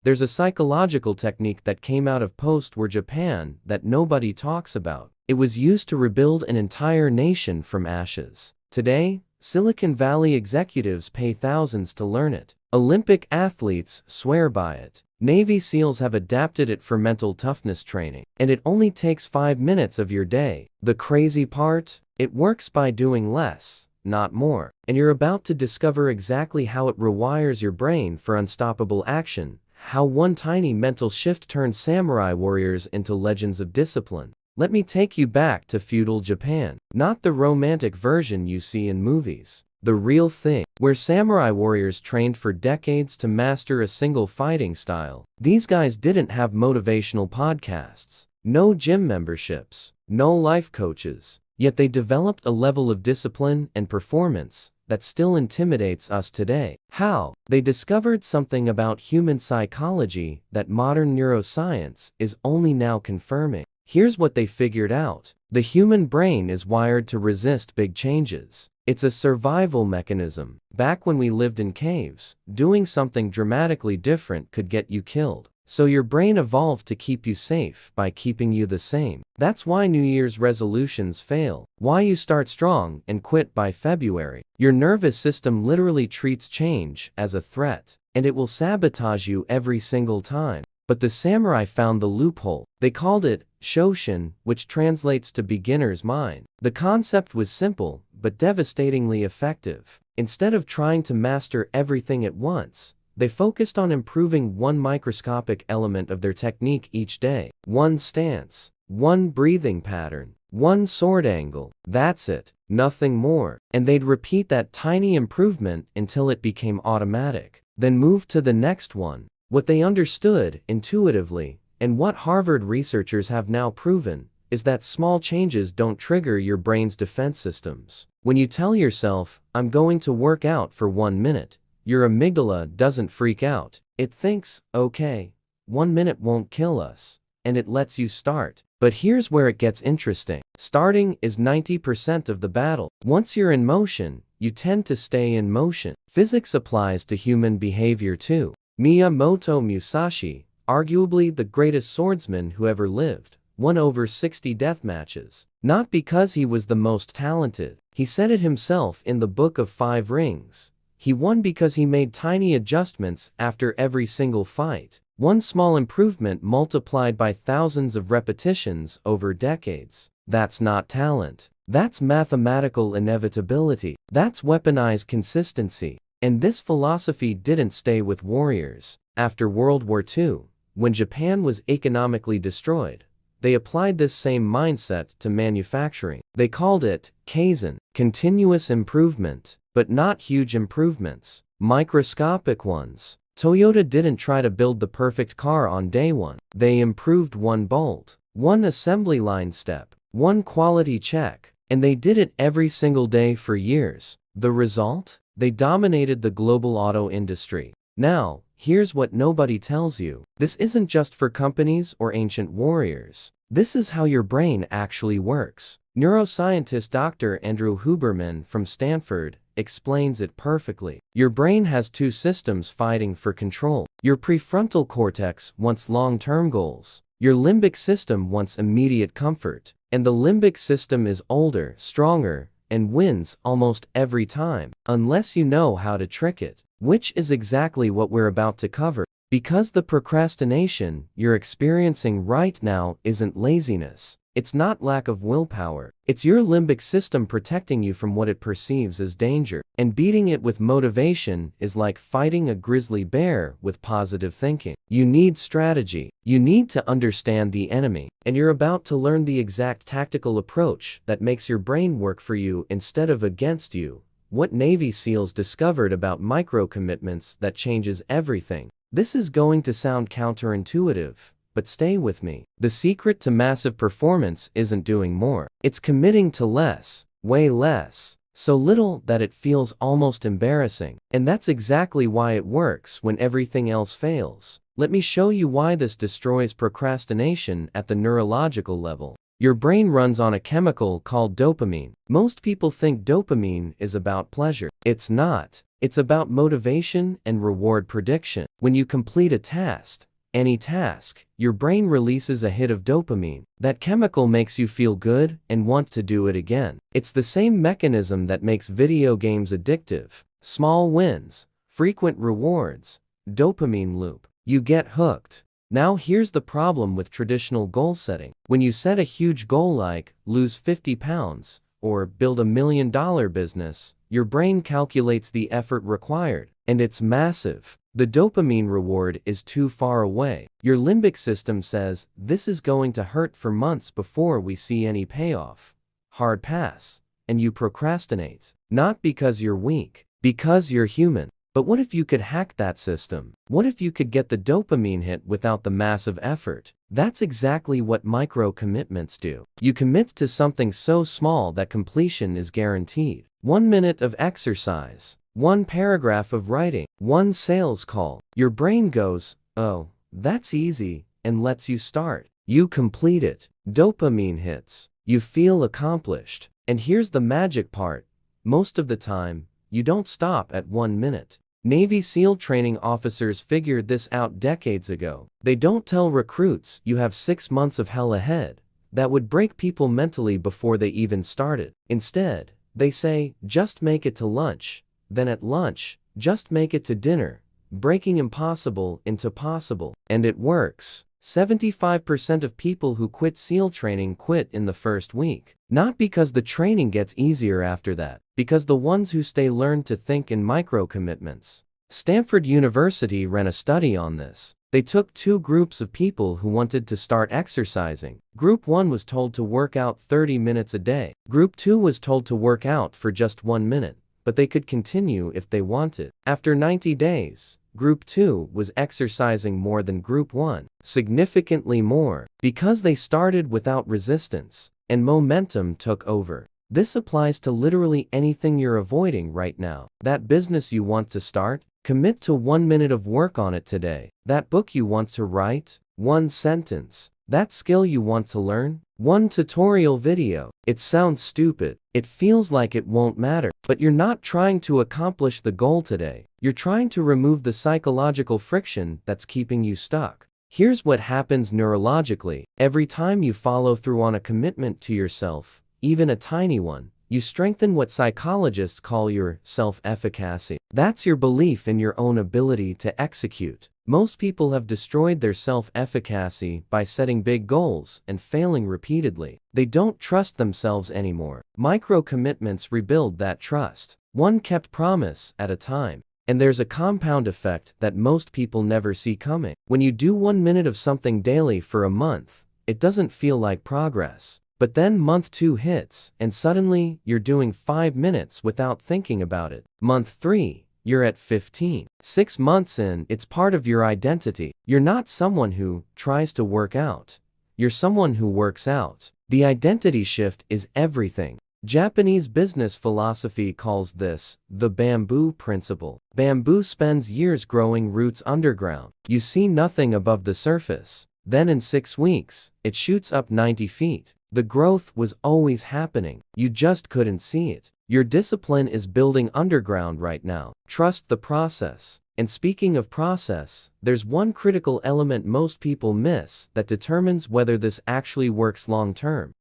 There's a psychological technique that came out of post-war Japan that nobody talks about. It was used to rebuild an entire nation from ashes. Today, Silicon Valley executives pay thousands to learn it. Olympic athletes swear by it. Navy SEALs have adapted it for mental toughness training. And it only takes 5 minutes of your day. The crazy part? It works by doing less, not more. And you're about to discover exactly how it rewires your brain for unstoppable action. How one tiny mental shift turned samurai warriors into legends of discipline. Let me take you back to feudal Japan. Not the romantic version you see in movies. The real thing, where samurai warriors trained for decades to master a single fighting style. These guys didn't have motivational podcasts, no gym memberships, no life coaches. Yet they developed a level of discipline and performance that still intimidates us today. How? They discovered something about human psychology that modern neuroscience is only now confirming. Here's what they figured out. The human brain is wired to resist big changes. It's a survival mechanism. Back when we lived in caves, doing something dramatically different could get you killed. So your brain evolved to keep you safe by keeping you the same. That's why New Year's resolutions fail. Why you start strong and quit by February. Your nervous system literally treats change as a threat, and it will sabotage you every single time. But the samurai found the loophole. They called it Shoshin, which translates to beginner's mind. The concept was simple, but devastatingly effective. Instead of trying to master everything at once, they focused on improving one microscopic element of their technique each day. One stance, one breathing pattern, one sword angle. That's it. Nothing more. And they'd repeat that tiny improvement until it became automatic. Then move to the next one. What they understood intuitively, and what Harvard researchers have now proven, is that small changes don't trigger your brain's defense systems. When you tell yourself, I'm going to work out for 1 minute, your amygdala doesn't freak out. It thinks, okay, 1 minute won't kill us, and it lets you start. But here's where it gets interesting. Starting is 90% of the battle. Once you're in motion, you tend to stay in motion. Physics applies to human behavior too. Miyamoto Musashi, arguably the greatest swordsman who ever lived, won over 60 death matches. Not because he was the most talented. He said it himself in the Book of Five Rings. He won because he made tiny adjustments after every single fight. One small improvement multiplied by thousands of repetitions over decades. That's not talent. That's mathematical inevitability. That's weaponized consistency. And this philosophy didn't stay with warriors. After World War II, when Japan was economically destroyed, they applied this same mindset to manufacturing. They called it Kaizen, continuous improvement, but not huge improvements, microscopic ones. Toyota didn't try to build the perfect car on day one. They improved one bolt, one assembly line step, one quality check, and they did it every single day for years. The result? They dominated the global auto industry. Now, here's what nobody tells you. This isn't just for companies or ancient warriors. This is how your brain actually works. Neuroscientist Dr. Andrew Huberman from Stanford explains it perfectly. Your brain has two systems fighting for control. Your prefrontal cortex wants long-term goals. Your limbic system wants immediate comfort. And the limbic system is older, stronger, and wins almost every time, unless you know how to trick it. Which is exactly what we're about to cover. Because the procrastination you're experiencing right now isn't laziness. It's not lack of willpower. It's your limbic system protecting you from what it perceives as danger. And beating it with motivation is like fighting a grizzly bear with positive thinking. You need strategy. You need to understand the enemy. And you're about to learn the exact tactical approach that makes your brain work for you instead of against you. What Navy SEALs discovered about micro-commitments that changes everything. This is going to sound counterintuitive, but stay with me. The secret to massive performance isn't doing more. It's committing to less, way less. So little that it feels almost embarrassing. And that's exactly why it works when everything else fails. Let me show you why this destroys procrastination at the neurological level. Your brain runs on a chemical called dopamine. Most people think dopamine is about pleasure. It's not. It's about motivation and reward prediction. When you complete a task, any task, your brain releases a hit of dopamine. That chemical makes you feel good and want to do it again. It's the same mechanism that makes video games addictive. Small wins, frequent rewards, dopamine loop. You get hooked. Now here's the problem with traditional goal setting. When you set a huge goal like lose 50 pounds or build $1 million business, your brain calculates the effort required, and it's massive. The dopamine reward is too far away. Your limbic system says, this is going to hurt for months before we see any payoff. Hard pass. And you procrastinate. Not because you're weak, because you're human. But what if you could hack that system? What if you could get the dopamine hit without the massive effort? That's exactly what micro-commitments do. You commit to something so small that completion is guaranteed. 1 minute of exercise, 1 paragraph of writing, 1 sales call. Your brain goes, oh, that's easy, and lets you start. You complete it. Dopamine hits. You feel accomplished. And here's the magic part. Most of the time, you don't stop at 1 minute. Navy SEAL training officers figured this out decades ago. They don't tell recruits, you have 6 months of hell ahead. That would break people mentally before they even started. Instead, they say, just make it to lunch. Then at lunch, just make it to dinner. Breaking impossible into possible. And it works. 75% of people who quit SEAL training quit in the first week. Not because the training gets easier after that, because the ones who stay learn to think in micro-commitments. Stanford University ran a study on this. They took 2 groups of people who wanted to start exercising. Group 1 was told to work out 30 minutes a day. Group 2 was told to work out for just 1 minute, but they could continue if they wanted. After 90 days, Group 2 was exercising more than Group 1, significantly more, because they started without resistance, and momentum took over. This applies to literally anything you're avoiding right now. That business you want to start? Commit to 1 minute of work on it today. That book you want to write? 1 sentence. That skill you want to learn? 1 tutorial video. It sounds stupid. It feels like it won't matter. But you're not trying to accomplish the goal today. You're trying to remove the psychological friction that's keeping you stuck. Here's what happens neurologically. Every time you follow through on a commitment to yourself, even a tiny one, you strengthen what psychologists call your self-efficacy. That's your belief in your own ability to execute. Most people have destroyed their self-efficacy by setting big goals and failing repeatedly. They don't trust themselves anymore. Micro-commitments rebuild that trust, 1 kept promise at a time. And there's a compound effect that most people never see coming. When you do 1 minute of something daily for a month, it doesn't feel like progress. But then month 2 hits, and suddenly, you're doing 5 minutes without thinking about it. Month 3, you're at 15. 6 months in, it's part of your identity. You're not someone who tries to work out. You're someone who works out. The identity shift is everything. Japanese business philosophy calls this the bamboo principle. Bamboo spends years growing roots underground. You see nothing above the surface. Then in 6 weeks, it shoots up 90 feet. The growth was always happening. You just couldn't see it. Your discipline is building underground right now. Trust the process. And speaking of process, there's one critical element most people miss that determines whether this actually works long term.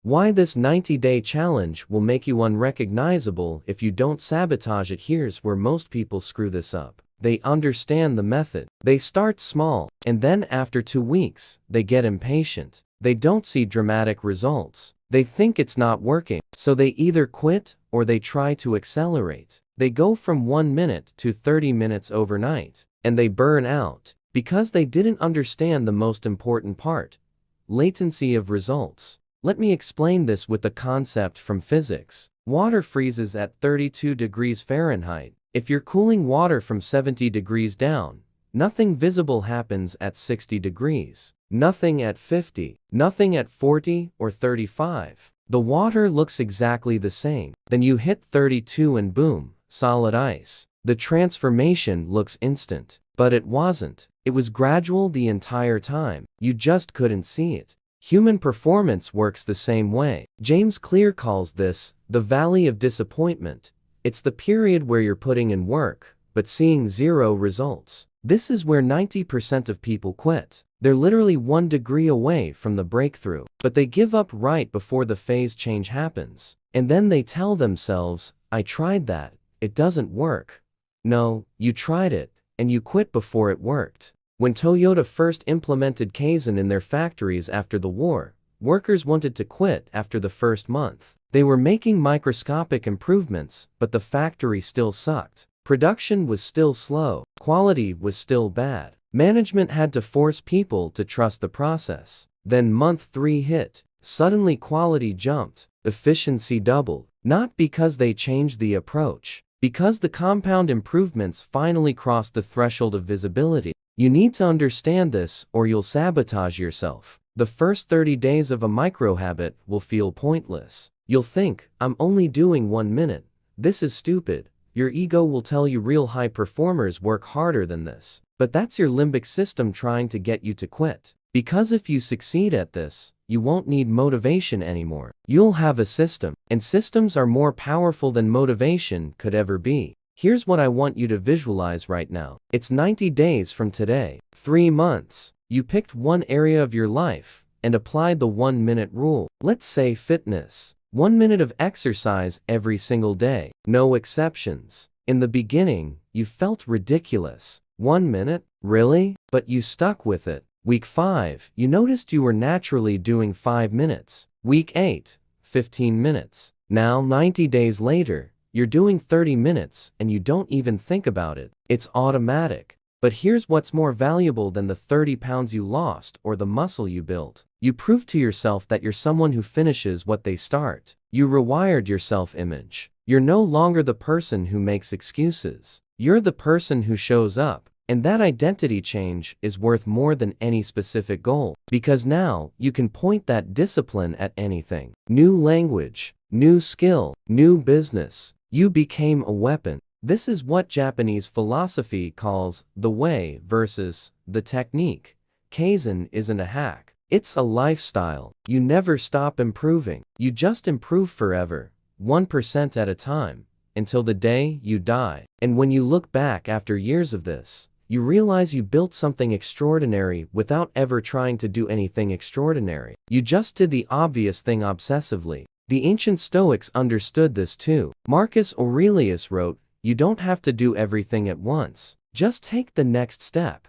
Why this 90-day challenge will make you unrecognizable if you don't sabotage it. Here's where most people screw this up. They understand the method. They start small, and then after 2 weeks, they get impatient. They don't see dramatic results. They think it's not working, so they either quit or they try to accelerate. They go from 1 minute to 30 minutes overnight, and they burn out because they didn't understand the most important part: latency of results. Let me explain this with a concept from physics. Water freezes at 32 degrees Fahrenheit. If you're cooling water from 70 degrees down, nothing visible happens at 60 degrees. Nothing at 50. Nothing at 40 or 35. The water looks exactly the same. Then you hit 32 and boom, solid ice. The transformation looks instant. But it wasn't. It was gradual the entire time. You just couldn't see it. Human performance works the same way. James Clear calls this the valley of disappointment. It's the period where you're putting in work, but seeing zero results. This is where 90% of people quit. They're literally 1 degree away from the breakthrough, but they give up right before the phase change happens. And then they tell themselves, I tried that, it doesn't work. No, you tried it, and you quit before it worked. When Toyota first implemented Kaizen in their factories after the war, workers wanted to quit after the first month. They were making microscopic improvements, but the factory still sucked. Production was still slow. Quality was still bad. Management had to force people to trust the process. Then month 3 hit. Suddenly quality jumped. Efficiency doubled. Not because they changed the approach, because the compound improvements finally crossed the threshold of visibility. You need to understand this or you'll sabotage yourself. The first 30 days of a microhabit will feel pointless. You'll think, I'm only doing 1 minute. This is stupid. Your ego will tell you real high performers work harder than this. But that's your limbic system trying to get you to quit. Because if you succeed at this, you won't need motivation anymore. You'll have a system, and systems are more powerful than motivation could ever be. Here's what I want you to visualize right now. It's 90 days from today. 3 months. You picked one area of your life and applied the 1-minute rule. Let's say fitness. 1 minute of exercise every single day. No exceptions. In the beginning, you felt ridiculous. 1 minute? Really? But you stuck with it. Week 5, you noticed you were naturally doing 5 minutes. Week 8, 15 minutes. Now 90 days later, you're doing 30 minutes and you don't even think about it. It's automatic. But here's what's more valuable than the 30 pounds you lost or the muscle you built. You proved to yourself that you're someone who finishes what they start. You rewired your self-image. You're no longer the person who makes excuses. You're the person who shows up. And that identity change is worth more than any specific goal. Because now, you can point that discipline at anything. New language, new skill, new business. You became a weapon. This is what Japanese philosophy calls the way versus the technique. Kaizen isn't a hack. It's a lifestyle. You never stop improving. You just improve forever, 1% at a time, until the day you die. And when you look back after years of this, you realize you built something extraordinary without ever trying to do anything extraordinary. You just did the obvious thing obsessively. The ancient Stoics understood this too. Marcus Aurelius wrote, "You don't have to do everything at once. Just take the next step."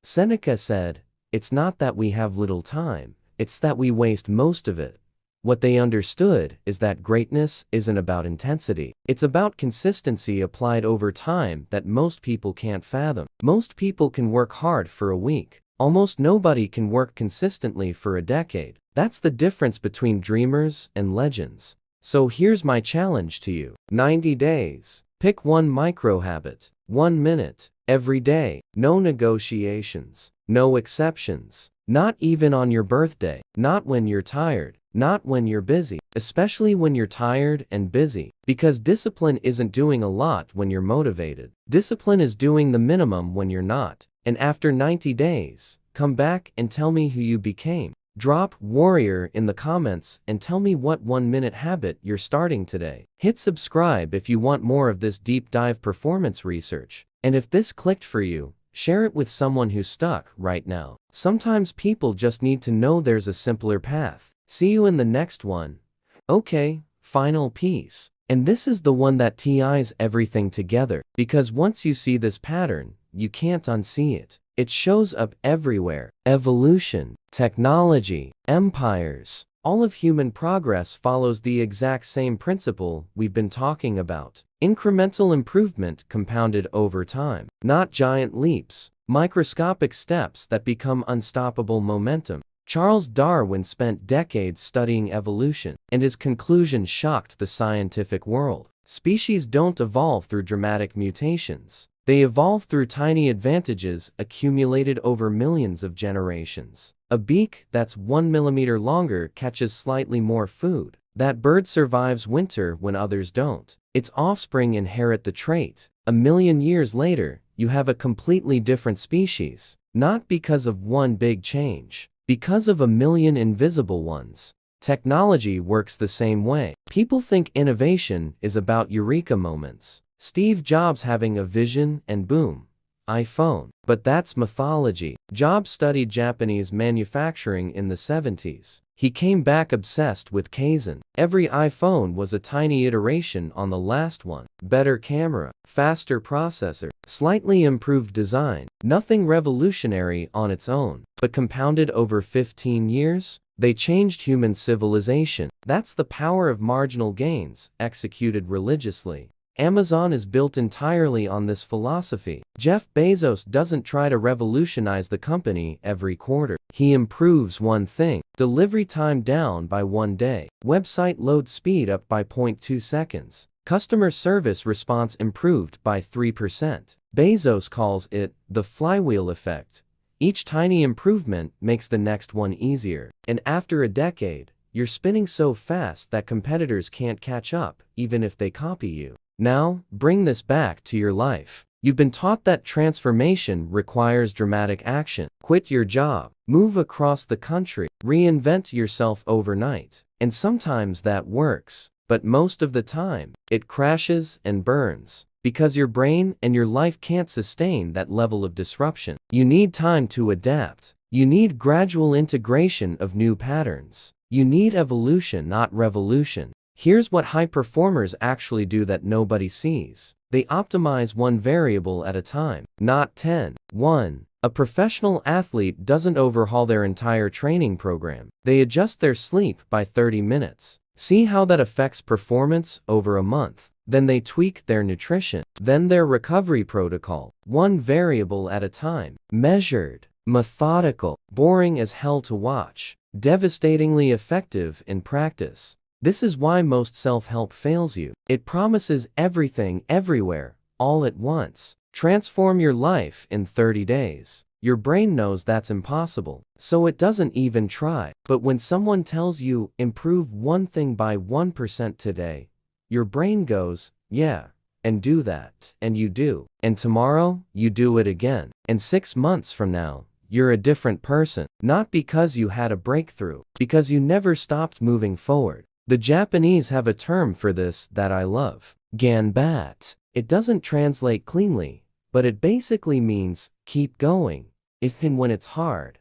Seneca said, "It's not that we have little time, it's that we waste most of it." What they understood is that greatness isn't about intensity. It's about consistency applied over time that most people can't fathom. Most people can work hard for a week. Almost nobody can work consistently for a decade. That's the difference between dreamers and legends. So here's my challenge to you. 90 days. Pick one micro habit. 1 minute. Every day. No negotiations. No exceptions. Not even on your birthday. Not when you're tired. Not when you're busy. Especially when you're tired and busy. Because discipline isn't doing a lot when you're motivated. Discipline is doing the minimum when you're not. And after 90 days, come back and tell me who you became. Drop warrior in the comments and tell me what 1-minute habit you're starting today. Hit subscribe if you want more of this deep dive performance research. And if this clicked for you, share it with someone who's stuck right now. Sometimes people just need to know there's a simpler path. See you in the next one. Okay, final piece. And this is the one that ties everything together. Because once you see this pattern, you can't unsee it. It shows up everywhere. Evolution, technology, empires. All of human progress follows the exact same principle we've been talking about. Incremental improvement compounded over time. Not giant leaps. Microscopic steps that become unstoppable momentum. Charles Darwin spent decades studying evolution, and his conclusion shocked the scientific world. Species don't evolve through dramatic mutations. They evolve through tiny advantages accumulated over millions of generations. A beak that's 1 millimeter longer catches slightly more food. That bird survives winter when others don't. Its offspring inherit the trait. A million years later, you have a completely different species. Not because of one big change. Because of a million invisible ones. Technology works the same way. People think innovation is about eureka moments. Steve Jobs having a vision and boom, iPhone. But that's mythology. Jobs studied Japanese manufacturing in the 70s. He came back obsessed with Kaizen. Every iPhone was a tiny iteration on the last one. Better camera, faster processor, slightly improved design. Nothing revolutionary on its own, but compounded over 15 years, they changed human civilization. That's the power of marginal gains, executed religiously. Amazon is built entirely on this philosophy. Jeff Bezos doesn't try to revolutionize the company every quarter. He improves one thing: delivery time down by 1 day, website load speed up by 0.2 seconds, customer service response improved by 3%. Bezos calls it the flywheel effect. Each tiny improvement makes the next one easier. And after a decade, you're spinning so fast that competitors can't catch up, even if they copy you. Now, bring this back to your life. You've been taught that transformation requires dramatic action. Quit your job, move across the country, reinvent yourself overnight. And sometimes that works, but most of the time, it crashes and burns. Because your brain and your life can't sustain that level of disruption. You need time to adapt. You need gradual integration of new patterns. You need evolution, not revolution. Here's what high performers actually do that nobody sees. They optimize one variable at a time, not 10. 1. A professional athlete doesn't overhaul their entire training program. They adjust their sleep by 30 minutes. See how that affects performance over a month. Then they tweak their nutrition, then their recovery protocol. One variable at a time. Measured, methodical, boring as hell to watch, devastatingly effective in practice. This is why most self-help fails you. It promises everything everywhere, all at once. Transform your life in 30 days. Your brain knows that's impossible, so it doesn't even try. But when someone tells you, improve one thing by 1% today, your brain goes, yeah, and do that. And you do. And tomorrow, you do it again. And 6 months from now, you're a different person. Not because you had a breakthrough, because you never stopped moving forward. The Japanese have a term for this that I love. Ganbat. It doesn't translate cleanly, but it basically means keep going. Even when it's hard.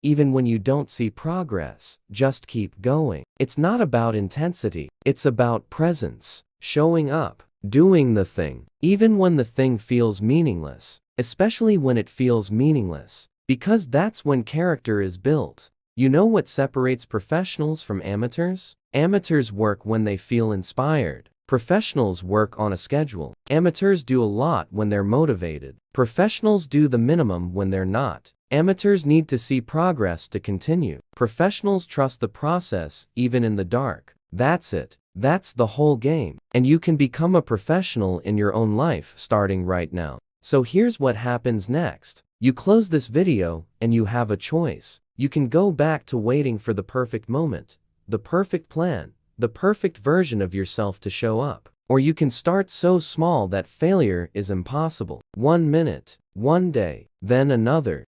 Even when you don't see progress, just keep going. It's not about intensity. It's about presence. Showing up. Doing the thing. Even when the thing feels meaningless. Especially when it feels meaningless. Because that's when character is built. You know what separates professionals from amateurs? Amateurs work when they feel inspired. Professionals work on a schedule. Amateurs do a lot when they're motivated. Professionals do the minimum when they're not. Amateurs need to see progress to continue. Professionals trust the process even in the dark. That's it. That's the whole game. And you can become a professional in your own life starting right now. So here's what happens next. You close this video and you have a choice. You can go back to waiting for the perfect moment, the perfect plan, the perfect version of yourself to show up. Or you can start so small that failure is impossible. 1 minute, 1 day, then another,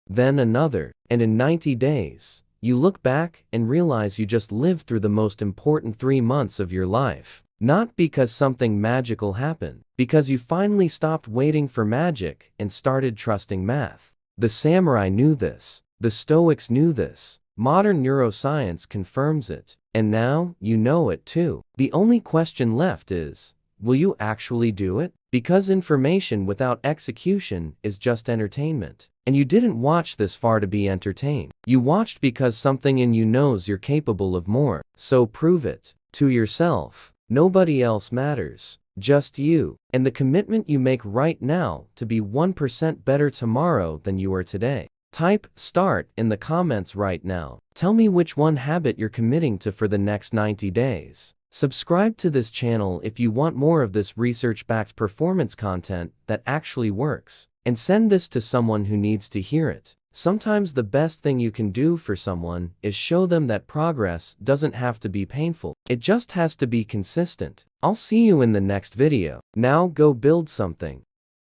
and in 90 days, you look back and realize you just lived through the most important 3 months of your life. Not because something magical happened, because you finally stopped waiting for magic and started trusting math. The samurai knew this. The Stoics knew this. Modern neuroscience confirms it. And now, you know it too. The only question left is, will you actually do it? Because information without execution is just entertainment. And you didn't watch this far to be entertained. You watched because something in you knows you're capable of more. So prove it. To yourself. Nobody else matters. Just you. And the commitment you make right now to be 1% better tomorrow than you are today. Type START in the comments right now. Tell me which one habit you're committing to for the next 90 days. Subscribe to this channel if you want more of this research-backed performance content that actually works. And send this to someone who needs to hear it. Sometimes the best thing you can do for someone is show them that progress doesn't have to be painful. It just has to be consistent. I'll see you in the next video. Now go build something.